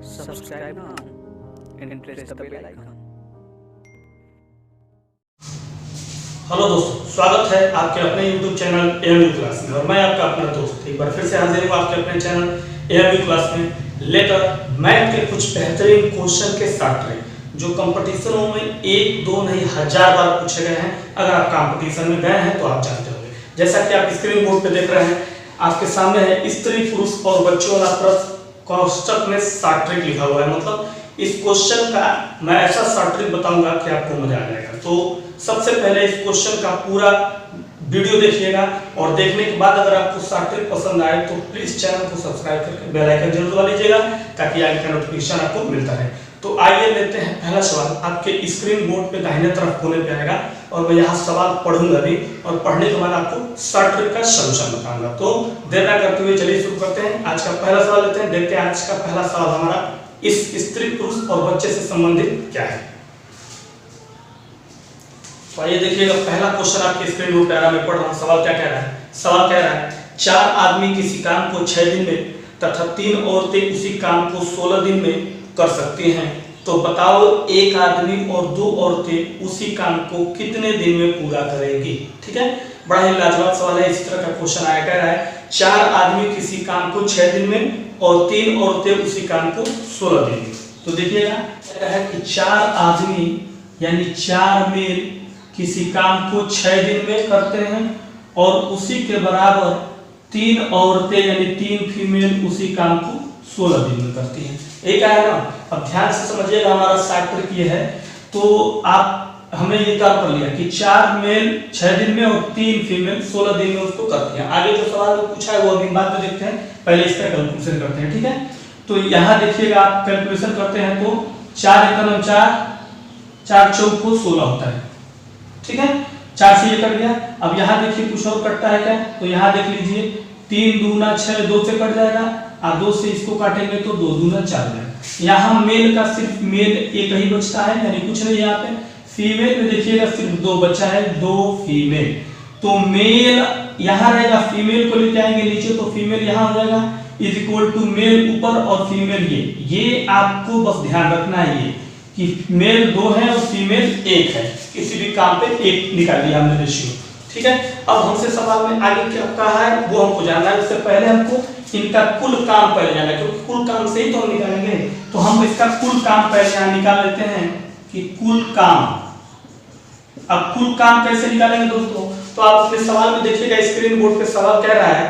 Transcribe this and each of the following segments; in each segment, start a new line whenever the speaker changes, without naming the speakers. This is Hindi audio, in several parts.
Subscribe now and press the bell icon.
Hello दोस्तों, स्वागत है आपके अपने YouTube चैनल AMU क्लास में। और मैं आपका अपना दोस्त एक बार फिर से हाजिर हूँ आपके अपने चैनल AMU क्लास में लेकर मैथ के कुछ बेहतरीन क्वेश्चन के साथ जो कंपटीशनों में एक दो नहीं हजार बार पूछे गए हैं। अगर आप कंपटीशन में गए हैं तो आप जानते होंगे। जैसा कि आप स्क्रीन बोर्ड पे देख रहे हैं, आपके सामने है स्त्री पुरुष और बच्चों वाला प्रश्न, कोष्टक में 60 ट्रिक लिखा हुआ है। मतलब इस क्वेश्चन का मैं ऐसा 60 ट्रिक बताऊंगा कि आपको मजा आ जाएगा। तो सबसे पहले इस क्वेश्चन का पूरा वीडियो देखिएगा और देखने के बाद अगर आपको 60 ट्रिक पसंद आए तो प्लीज चैनल को सब्सक्राइब करके बेल आइकन जरूर दबा लीजिएगा ताकि आगे का नोटिफिकेशन आपको मिलता रहे। तो आइए लेते हैं पहला सवाल। आपके स्क्रीन बोर्ड पे दाहिने तरफ कोने पे आएगा और मैं यहाँ सवाल पढ़ूंगा भी और पढ़ने के बाद आपको 60 ट्रिक का सलूशन बताऊंगा। तो देर ना करते हुए चलिए शुरू करते हैं। आज का पहला सवाल लेते हैं। देखते हैं आज का पहला सवाल हमारा इस स्त्री पुरुष और बच्चे से संबंधित क्या है। तो आइए देखिएगा, पहला क्वेश्चन आपके स्क्रीन बोर्ड पे आ रहा है। मैं पढ़ रहा हूँ। सवाल क्या कह रहा है? सवाल कह रहा है 4 आदमी किसी काम को 6 दिन में तथा 3 औरतें उसी काम को 16 दिन में कर सकती हैं। तो बताओ एक आदमी और 2 औरतें उसी काम को कितने दिन में पूरा करेंगी। ठीक है, बड़ा ही लाजवाब सवाल है। इसी तरह का क्वेश्चन आया, कह रहा है 4 आदमी किसी काम को 6 दिन में और 3 औरतें उसी काम को 16 दिन में। तो देखिएगा क्या है कि 4 आदमी यानी 4 मेल किसी काम को 6 दिन में करते हैं और उसी के बराबर 3 औरतें यानी 3 फीमेल उसी काम को 16 दिन में करती हैं। एक है ना, अब ध्यान से समझिएगा। हमारा 60 ट्रिक ये है। तो आप हमने ये काम कर लिया कि 4 मेल 6 दिन में और 3 फीमेल 16 दिन में उसको करती हैं। आगे जो सवाल में पूछा है वो अभी बाद में देखते हैं, पहले इसका कैलकुलेशन करते हैं। ठीक है, तो यहाँ देखिएगा आप कैलकुलेशन करते हैं तो 4 एकम 4 4 चौक को 16 होता है। ठीक है, 4 से ये कट गया। अब यहाँ देखिए कुछ और कटता है क्या, तो यहाँ देख लीजिए 3 दूना 6, 2 से कट जाएगा और 2 से इसको काटेंगे तो 2 दूना 4 जाएगा। यहाँ मेल का सिर्फ मेल एक ही बचता है यानी कुछ नहीं। यहाँ पे फीमेल में देखिएगा सिर्फ 2 बचा है, 2 फीमेल। तो मेल यहाँ रहेगा, फीमेल को लेके आएंगे नीचे तो फीमेल यहाँ हो जाएगा इज इक्वल टू मेल ऊपर और फीमेल ये आपको बस ध्यान रखना है ये कि मेल 2 है और फीमेल 1 है। किसी भी काम पे 1 निकाल दिया हमने रेशियो। ठीक है, अब हमसे सवाल में आगे क्या कहा है वो हमको जानना है। उससे पहले हमको इनका कुल काम पहले जानना है, क्योंकि कुल काम से ही तो हम निकालेंगे। तो हम इसका कुल काम पहले यहाँ निकाल लेते हैं कि कुल काम। अब कुल काम कैसे निकालेंगे दोस्तों? तो आप अपने सवाल में देखिएगा, स्क्रीन बोर्ड पे सवाल कह रहा है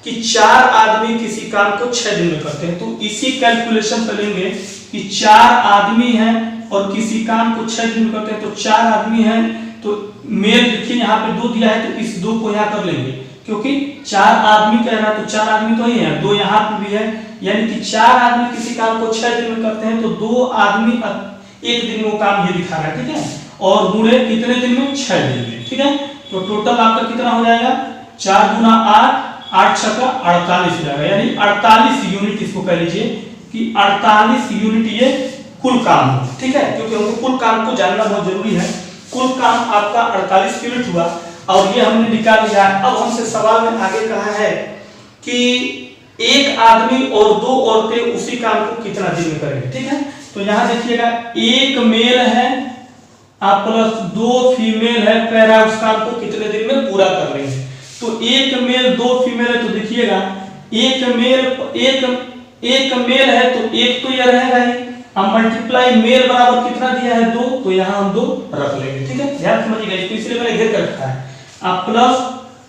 कि 4 आदमी किसी काम को 6 दिन में करते हैं। तो इसी कैलकुलेशन पर लेंगे कि 4 आदमी हैं और किसी काम को 6 दिन में करते हैं। तो 4 आदमी हैं तो मेल देखिए यहाँ पे 2 दिया है तो इस 2 को यहाँ कर लेंगे, क्योंकि 4 आदमी कह रहा है तो 4 आदमी तो ही है, 2 यहाँ पे भी है। यानी कि 4 आदमी किसी काम को 6 दिन में करते हैं तो 2 आदमी 1 दिन में वो काम ये दिखा रहा है। ठीक है, और गुणे कितने दिन में? 6 दिन में। ठीक है, तो टोटल आपका कितना हो जाएगा? 4 गुना 8, 8 छक्का 48 हो जाएगा। यानी 48 यूनिट इसको कह लीजिए कि 48 यूनिट ये कुल काम है। ठीक है, क्योंकि हमको कुल काम को जानना बहुत जरूरी है। कुल काम आपका 48 यूनिट हुआ और ये हमने निकाल लिया। अब हमसे सवाल में आगे कहा है कि एक आदमी और 2 औरतें उसी काम को कितना दिन में करेंगे। ठीक है, तो यहाँ देखिएगा 1 मेल है आप प्लस 2 फीमेल है, कह रहा है उस काम को कितने दिन में पूरा कर लेंगे। तो 1 मेल 2 फीमेल है तो देखिएगा 1 मेल है तो 1 तो यह रहेगा ही। अब मल्टीप्लाई मेल बराबर कितना दिया है? 2, तो यहाँ हम 2 रख लेंगे। ठीक है, ध्यान समझिएगा, इसको इसलिए मैंने घेर कर रखा है। अब प्लस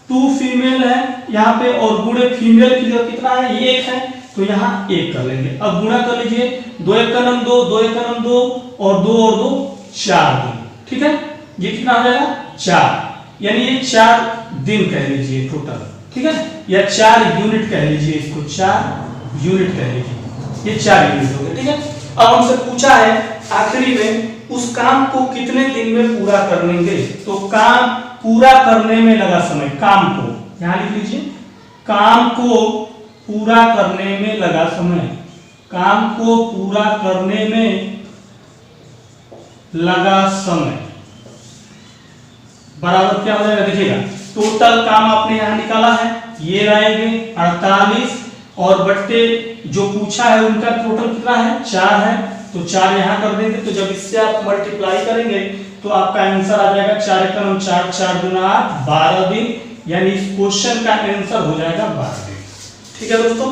2 फीमेल है यहाँ पे और गुणे फीमेल की जगह कितना है? 1 है तो यहाँ 1 कर लेंगे। अब गुणा कर लीजिए 2 एकम 2, 2 एकम 2 और 2 और 2 4 दिन। ठीक है, ये कितना हो जाएगा? 4, यानी ये 4 दिन कह लीजिए टोटल। ठीक है, या 4 यूनिट कह लीजिए, इसको 4 यूनिट कह लीजिए, ये 4 यूनिट हो गए। ठीक है, अब हमसे पूछा है आखिरी में उस काम को कितने दिन में पूरा कर लेंगे। तो काम पूरा करने में लगा समय, काम को यहां लिख लीजिए, काम को पूरा करने में लगा समय, काम को पूरा करने में लगा समय बराबर क्या हो जाएगा? देखिएगा टोटल काम आपने यहां निकाला है, ये रहेंगे 48 और बट्टे जो पूछा है उनका टोटल कितना है 4 है, तो 4 यहाँ कर देंगे। तो जब इससे आप मल्टीप्लाई करेंगे तो आपका आंसर आ जाएगा 4 एकम 4 4 दूना 8 12 दिन, यानी इस क्वेश्चन का आंसर हो जाएगा 12 दिन। ठीक है दोस्तों,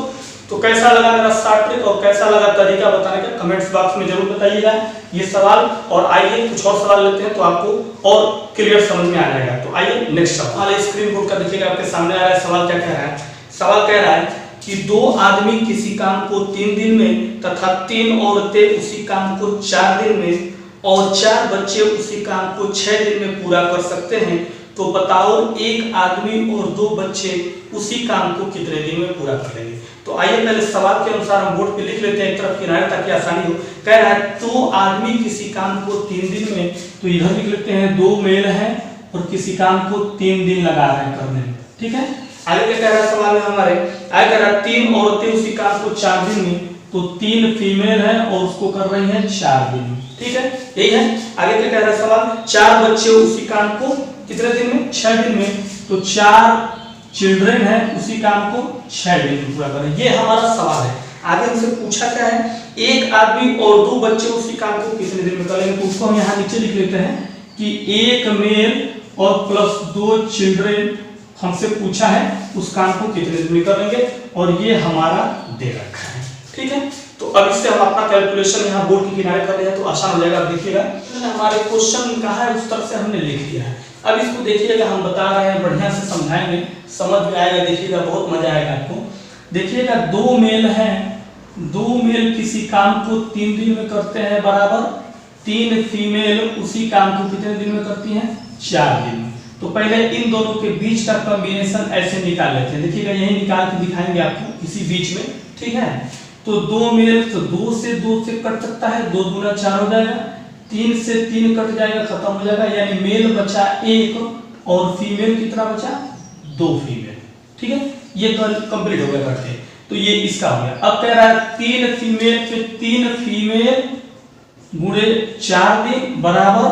तो कैसा लगा मेरा शॉर्ट ट्रिक और कैसा लगा तरीका बताने का कमेंट्स बॉक्स में जरूर बताइएगा ये सवाल। और आइए कुछ और सवाल लेते हैं तो आपको और क्लियर समझ में आ जाएगा। तो आइए नेक्स्ट सवाल स्क्रीन बोर्ड का देखिएगा आपके सामने आ रहा है। सवाल क्या कह रहा है? सवाल कह रहा है कि 2 आदमी किसी काम को 3 दिन में तथा 3 औरतें उसी काम को 4 दिन में और 4 बच्चे उसी काम को 6 दिन में पूरा कर सकते हैं, तो बताओ एक आदमी और 2 बच्चे उसी काम को कितने दिन में पूरा कर लेंगे। तो आइए पहले सवाल के अनुसार हम बोर्ड पे लिख लेते हैं एक तरफ किनारे ताकि आसानी हो। कह रहा है 2 आदमी किसी काम को 3 दिन में, तो इधर लिख लेते हैं 2 मेल है और किसी काम को 3 दिन लगा रहे हैं करने में। ठीक है, आगे क्या कह रहा है सवाल में हमारे? आगे कह रहा है 3 औरतें उसी काम को 4 दिन में, तो 3 फीमेल है और उसको कर रही है 4 दिन में। ठीक है, यही है। आगे क्या कह रहा है सवाल? 4 बच्चे उसी काम को कितने दिन में? 6 दिन में, तो 4 चिल्ड्रन है उसी काम को 6 दिन में पूरा करें। ये हमारा सवाल है। आगे हमसे पूछा क्या है? एक आदमी और 2 बच्चे उसी काम को कितने दिन में करेंगे, तो उसको हम यहाँ नीचे लिख लेते हैं कि 1 मेल और प्लस 2 चिल्ड्रन हमसे पूछा है उस काम को कितने दिन में करेंगे, और ये हमारा दे रखा है। ठीक है, तो अब इससे हम अपना कैलकुलेशन यहाँ बोर्ड के किनारे कर लिया तो आसान हो जाएगा। अब देखिएगा हमारे क्वेश्चन कहाँ है उस तरफ से हमने लिख दिया है। अब इसको देखिएगा, हम बता रहे हैं बढ़िया से समझाएंगे, समझ में आएगा। देखिएगा बहुत मजा आएगा आपको। देखिएगा 2 मेल हैं, 2 मेल किसी काम को 3 दिन में करते हैं बराबर 3 फीमेल उसी काम को कितने दिन में करती हैं? 4 दिन में। तो पहले इन दोनों के बीच का कॉम्बिनेशन ऐसे निकाल लेते हैं। देखिएगा यही निकाल के दिखाएंगे आपको इसी बीच में। ठीक है, तो 2 मेल तो 2 से कट सकता है, 2 दूना 4 हो जाएगा, 3 से 3 कट जाएगा, खत्म हो जाएगा, यानी मेल बचा 1 और फीमेल कितना बचा? 2 फीमेल। ठीक है, ये तो कंप्लीट हो गया करके। तो ये इसका हो गया। अब कह रहा है 3 फीमेल पे 3 फीमेल गुणे 4 दिन बराबर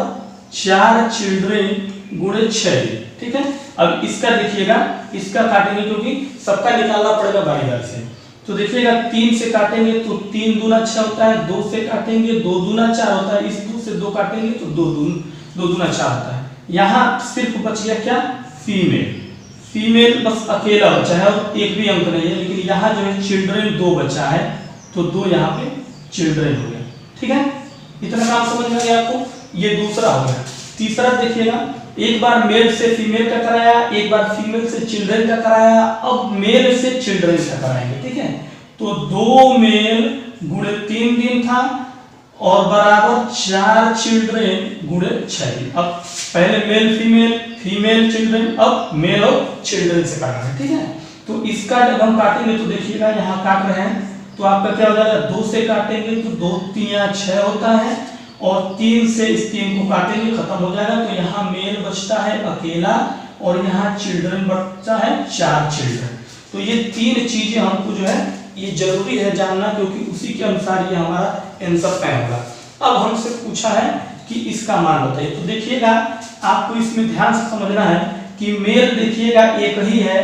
4 चिल्ड्रन गुणे 6 दिन। ठीक है, अब इसका देखिएगा, इसका काटेंगे क्योंकि सबका निकालना पड़ेगा बारी-बारी से। तो देखिएगा 3 से काटेंगे तो 3 दूना 6 होता है, 2 से काटेंगे 2 दूना 4 होता है, इस 2 से 2 काटेंगे तो 2 दूना 4 होता है। यहाँ सिर्फ बच गया क्या? फीमेल। फीमेल बस अकेला बचा है और एक भी अंक नहीं है, लेकिन यहाँ जो है चिल्ड्रन 2 बचा है, तो 2 यहाँ पे चिल्ड्रन हो गया। ठीक है, इतना काम समझ में आ गया आपको। ये दूसरा हो गया। तीसरा देखिएगा, एक बार मेल से फीमेल का कराया, एक बार फीमेल से चिल्ड्रन का कराया, अब मेल से चिल्ड्रन का कराएंगे। ठीक है, तो 2 मेल गुणे 3 दिन था और बराबर 4 चिल्ड्रन गुणे 6 दिन। अब पहले मेल फीमेल, फीमेल चिल्ड्रन, अब मेल और चिल्ड्रन से काटना है। ठीक है, तो इसका जब हम काटेंगे तो देखिएगा यहाँ काट रहे हैं तो आपका क्या हो जाएगा? 2 से काटेंगे तो 2 3 6 होता है, और 3 से इस 3 को काटेंगे, खत्म हो जाएगा। तो यहाँ मेल बचता है अकेला और यहाँ चिल्ड्रन बचता है 4 चिल्ड्रन। तो ये 3 चीजें हमको जो है ये जरूरी है जानना, क्योंकि उसी के अनुसार ये हमारा आंसर तय होगा। अब हमसे पूछा है कि इसका मान बताइए। तो देखिएगा आपको इसमें ध्यान से समझना है कि मेल देखिएगा एक ही है,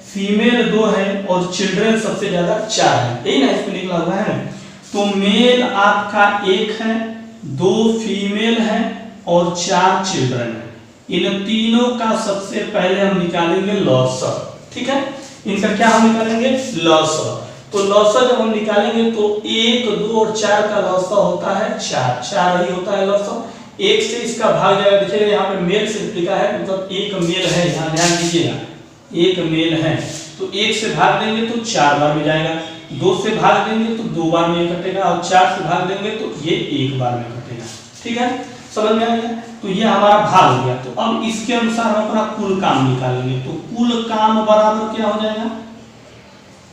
फीमेल 2 है और चिल्ड्रन सबसे ज्यादा 4 है, यही ना इसमें निकला हुआ है। तो मेल आपका 1 है, 2 फीमेल है और 4 चिल्ड्रन है। इन तीनों का सबसे पहले हम निकालेंगे लॉसर। ठीक है, इनका क्या हम निकालेंगे? लॉसर। तो लॉसर जब हम निकालेंगे तो 1 2 और 4 का लॉसर होता है 4 ही होता है लॉसर। 1 से इसका भाग जाएगा। देखिएगा यहाँ पे मेल से लिखा है, मतलब 1 मेल है, यहाँ ध्यान दीजिएगा 1 मेल है, तो 1 से भाग देंगे तो 4 बार में जाएगा, 2 से भाग देंगे तो 2 बार में कटेगा, और 4 से भाग देंगे तो ये 1 बार में कटेगा। ठीक है, समझ में आ गया? तो ये हमारा भाग हो गया। तो अब इसके अनुसार हम अपना कुल काम निकालेंगे। तो कुल काम बराबर क्या हो जाएगा?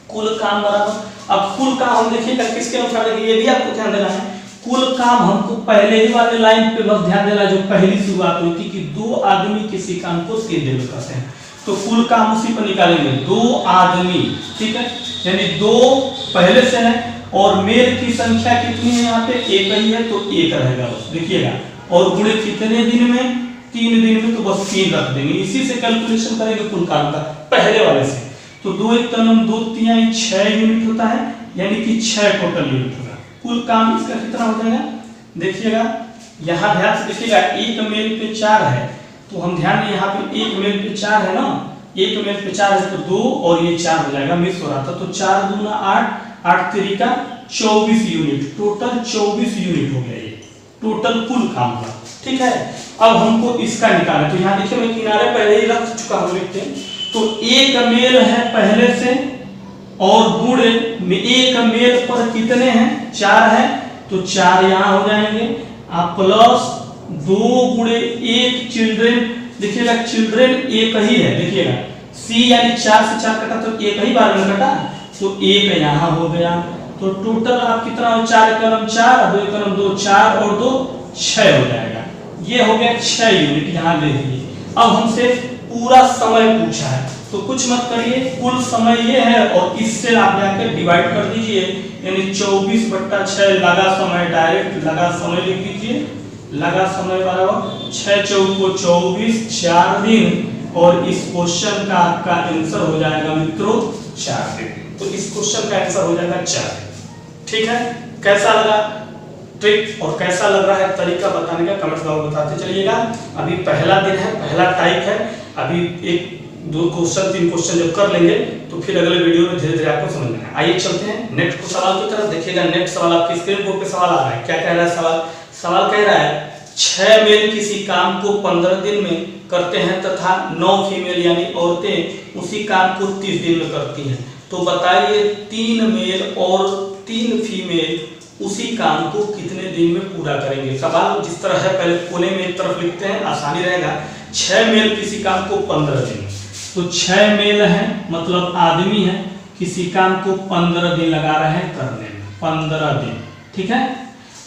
कुल काम बराबर, अब कुल काम हम देखिएगा किसके अनुसार, देखिए ये भी आपको ध्यान देना है। कुल काम हमको पहले ही वाले लाइन पे बस ध्यान देना, जो पहली शुरुआत हुई थी कि 2 आदमी किसी काम को 3 दिन में करते हैं, तो कुल काम उसी पर निकालेंगे। 2 आदमी, ठीक है, यानी 2 पहले से है और मेल की संख्या कितनी है? यहाँ पे 1 ही है, तो 1 रहेगा बस। देखिएगा, और गुणे कितने दिन में? 3 दिन में, तो बस 3 रख देंगे। इसी से कैलकुलेशन करेंगे कुल काम का पहले वाले से। तो 2 एक कलम 2 3 6 यूनिट होता है, यानी कि 6 टोटल यूनिट होगा। कुल काम इसका कितना हो जाएगा देखिएगा, यहाँ ध्यान से देखिएगा, 1 मेल पे 4 है, तो हम ध्यान दें यहाँ पे 1 मेल पे 4 है ना, 1 मेल पे 4 है तो 2 और ये 4 हो जाएगा, मिस हो रहा था, तो 4 दूना 8, 8 3 का 24 यूनिट, टोटल 24 यूनिट हो गया ये टोटल कुल काम का। ठीक है, अब हमको इसका निकालना, तो यहाँ देखिए मैं किनारे पहले ही रख चुका हूँ, लिखते हैं तो 1 मेल है पहले से और गुणे में 1 मेल पर कितने हैं 4 है, तो 4 यहाँ हो जाएंगे, आप प्लस 2 गुणे 1 चिल्ड्रेन, देखिएगा चिल्ड्रेन एक ही है, देखिएगा सी यानी 4 से 4 कटा तो एक ही बार में कटा, तो 1 यहाँ हो गया, तो टोटल आप कितना हो 4 कलम 4, 2 कलम 2 4 और 2 6 हो जाएगा, ये हो गया 6 यूनिट यहाँ दे दिए। अब हमसे पूरा समय पूछा है, तो कुछ मत करिए, कुल समय ये है और इससे आप जाकर डिवाइड कर दीजिए, यानी 24/6 लगा समय, डायरेक्ट लगा समय लिख दीजिए, लगा समय बराबर 6 चौक को 24, 4 दिन, और इस क्वेश्चन का आपका आंसर हो जाएगा मित्रों 4 दिन, तो इस क्वेश्चन का आंसर हो जाएगा 4 दिन। ठीक है, कैसा लगा ट्रिक और कैसा लग रहा है तरीका बताने का कमेंट्स में बताते चलिएगा। अभी पहला दिन है, पहला टाइप है, अभी 1 2 क्वेश्चन 3 क्वेश्चन जब कर लेंगे तो फिर अगले वीडियो में धीरे धीरे आपको समझ में आएगा। आइए चलते हैं नेक्स्ट सवाल की तरफ, देखिएगा नेक्स्ट सवाल आपकी स्क्रीन बोर्ड पे सवाल आ रहा है, क्या कह रहा है सवाल, सवाल कह रहा है 6 मेल किसी काम को 15 दिन में करते हैं तथा 9 फीमेल यानी औरतें उसी काम को 30 दिन में करती हैं, तो बताइए 3 मेल और 3 फीमेल उसी काम को कितने दिन में पूरा करेंगे। सवाल जिस तरह है पहले कोने में एक तरफ लिखते हैं, आसानी रहेगा। 6 मेल किसी काम को 15 दिन, तो 6 मेल है मतलब आदमी है, किसी काम को 15 दिन लगा रहे हैं करने में, 15 दिन। ठीक है,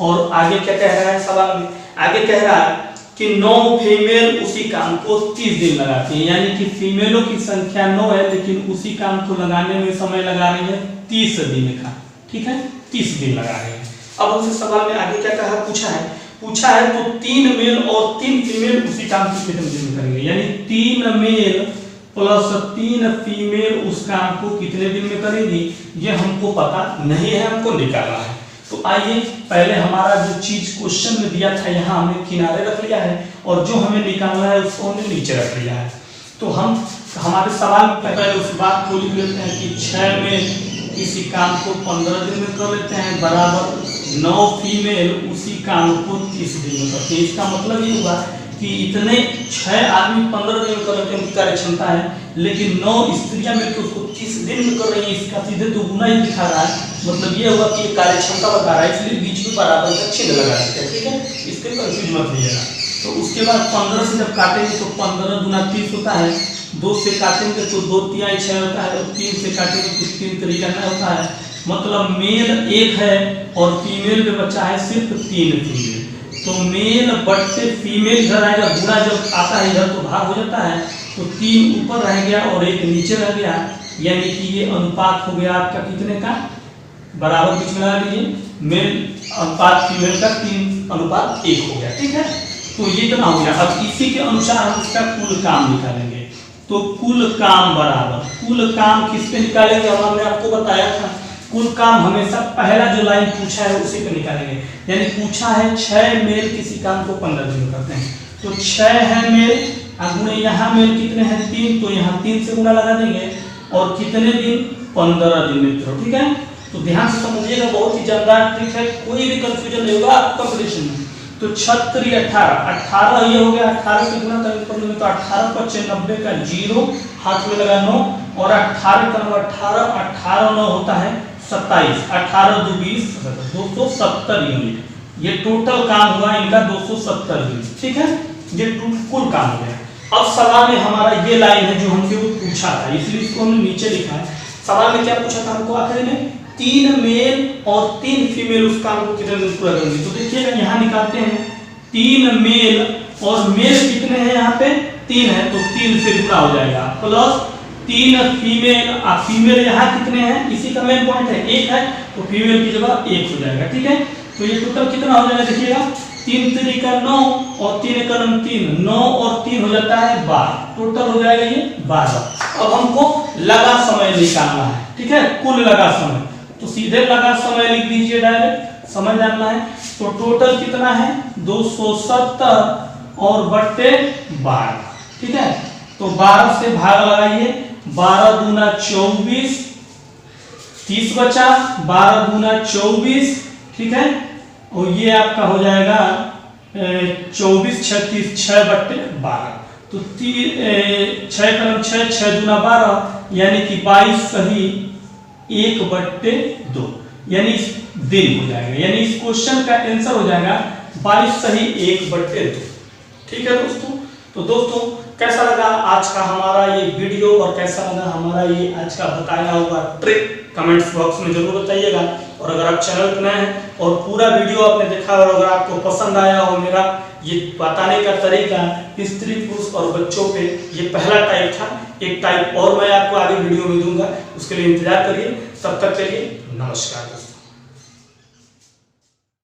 और आगे क्या कह रहा है सवाल में, आगे कह रहा है कि 9 फीमेल उसी काम को 30 दिन लगाती हैं, यानी कि फीमेलों की संख्या 9 है लेकिन उसी काम को लगाने में समय लगा रही है 30 दिन का। ठीक है, 30 दिन लगा रहे हैं। अब हमसे सवाल में आगे क्या कहा, पूछा है तो 3 मेल और 3 फीमेल उसी काम को कितने दिन में करेंगे, यानी 3 मेल प्लस 3 फीमेल उस काम को कितने दिन में करेगी, ये हमको पता नहीं है, हमको निकालना है। तो आइए पहले हमारा जो चीज क्वेश्चन में दिया था यहाँ हमने किनारे रख लिया है, और जो हमें निकालना है उसको हमने नीचे रख लिया है। तो हम हमारे सवाल में पहले उस बात को लिख लेते हैं कि 6 मेल किसी काम को 15 दिन में कर लेते हैं बराबर 9 फीमेल उसी काम को 30 दिन में करते हैं। इसका मतलब ये हुआ कि इतने 6 आदमी 15 दिन में कर लेते हैं, उनकी कार्य क्षमता है, लेकिन 9 स्त्रियां मिलकर उसको 30 दिन में कर रही है, इसका सीधे दोगुना ही दिखा रहा है। मतलब ये हुआ कि कार्य क्षमता बता रहा है, इसलिए बीच में बराबर का चिन्ह लगा देते हैं। ठीक है, इसके कंफ्यूज मत होइएगा। तो उसके बाद 15 से जब काटेंगे तो 15 दूना 30 होता है, 2 से काटेंगे तो 2 3 6 होता है, और 3 से काटेंगे तो 3 तरीका नहीं होता है, मतलब मेल 1 है और फीमेल में बचा है सिर्फ 3 फीमेल, तो मेल बट्टे फीमेल इधर आएगा, गुणा जब आता है इधर तो भाग हो जाता है, तो 3 ऊपर रह गया और 1 नीचे रह गया, यानी कि ये अनुपात हो गया आपका कितने का, बराबर बीच में लगा लीजिए, मेल अनुपात फीमेल का 3:1 हो गया। ठीक है, तो ये इतना हो गया। अब इसी के अनुसार हम इसका कुल काम निकालेंगे, तो कुल काम बराबर, कुल काम किस पे निकालेंगे, हमने आपको बताया था कुल काम हमेशा पहला जो लाइन पूछा है उसी पे निकालेंगे, यानी पूछा है 6 मेल किसी काम को 15 दिन में करते हैं, तो 6 है मेल, गुणे यहाँ मेल कितने हैं 3, तो यहाँ 3 से गुणा लगा देंगे, और कितने दिन 15 दिन मित्रों। ठीक है, तो ध्यान से समझिएगा, बहुत ही जानदार ट्रिक है, कोई भी कंफ्यूजन नहीं होगा कंपटीशन में। तो 36 18 ये हो गया, 18 से गुणा करेंगे तो 18 × 90 का 0, हाथ में लगा 9, और 18 का 18 9 होता है 27, 18 2 20 270 यूनिट, ये टोटल काम हुआ इनका 270 यूनिट। ठीक है, ये कुल काम हो गया। अब सवाल में हमारा ये लाइन है जो हमसे वो पूछा था, इसलिए इसको हमने नीचे लिखा है। सवाल में क्या पूछा था हमको आखिर में, 3 मेल और 3 फीमेल उस काम को कितने दिन पूरा करेंगे, तो देखिएगा यहाँ निकालते हैं, 3 मेल और मेल कितने हैं यहाँ पे 3 है, तो 3 से गुणा हो जाएगा, प्लस 3 फीमेल, फीमेल यहाँ कितने हैं, इसी का मेन पॉइंट है 1 है, तो फीमेल की जगह 1 हो जाएगा। ठीक है, तो ये टोटल कितना हो जाएगा देखिएगा, 3 3 का 9 और 3 1 3, 9 और 3 हो जाता है 12, टोटल हो जाएगा ये 12। अब हमको लगा समय निकालना है, ठीक है, कुल लगा समय। तो सीधे लगा समय लिख दीजिए, डायरेक्ट समय जानना है। तो टोटल कितना है 270 और बट्टे 12, ठीक है। तो 12 से भाग लगाइए, 12 दूना 24, 30 बचा, 12 दूना 24, ठीक है। और ये आपका हो जाएगा 24 36 6 बट्टे 12। तो 6 कलम 6, 6 दूना 12, यानी कि 22 सही 1 बट्टे 2, यानी दिन हो जाएगा, यानी इस क्वेश्चन का आंसर हो जाएगा 22 सही 1 बट्टे 2, ठीक है दोस्तों। तो दोस्तों कैसा लगा आज का हमारा ये वीडियो और कैसा लगा हमारा ये आज का बताया हुआ ट्रिक, कमेंट्स बॉक्स में जरूर बताइएगा। और अगर आप चैनल पर नए हैं और पूरा वीडियो आपने देखा और अगर आपको पसंद आया हो मेरा ये बताने का तरीका स्त्री पुरुष और बच्चों पे, ये पहला टाइप था, एक टाइप और मैं आपको आगे वीडियो में दूंगा, उसके लिए इंतजार करिए। तब तक के लिए नमस्कार।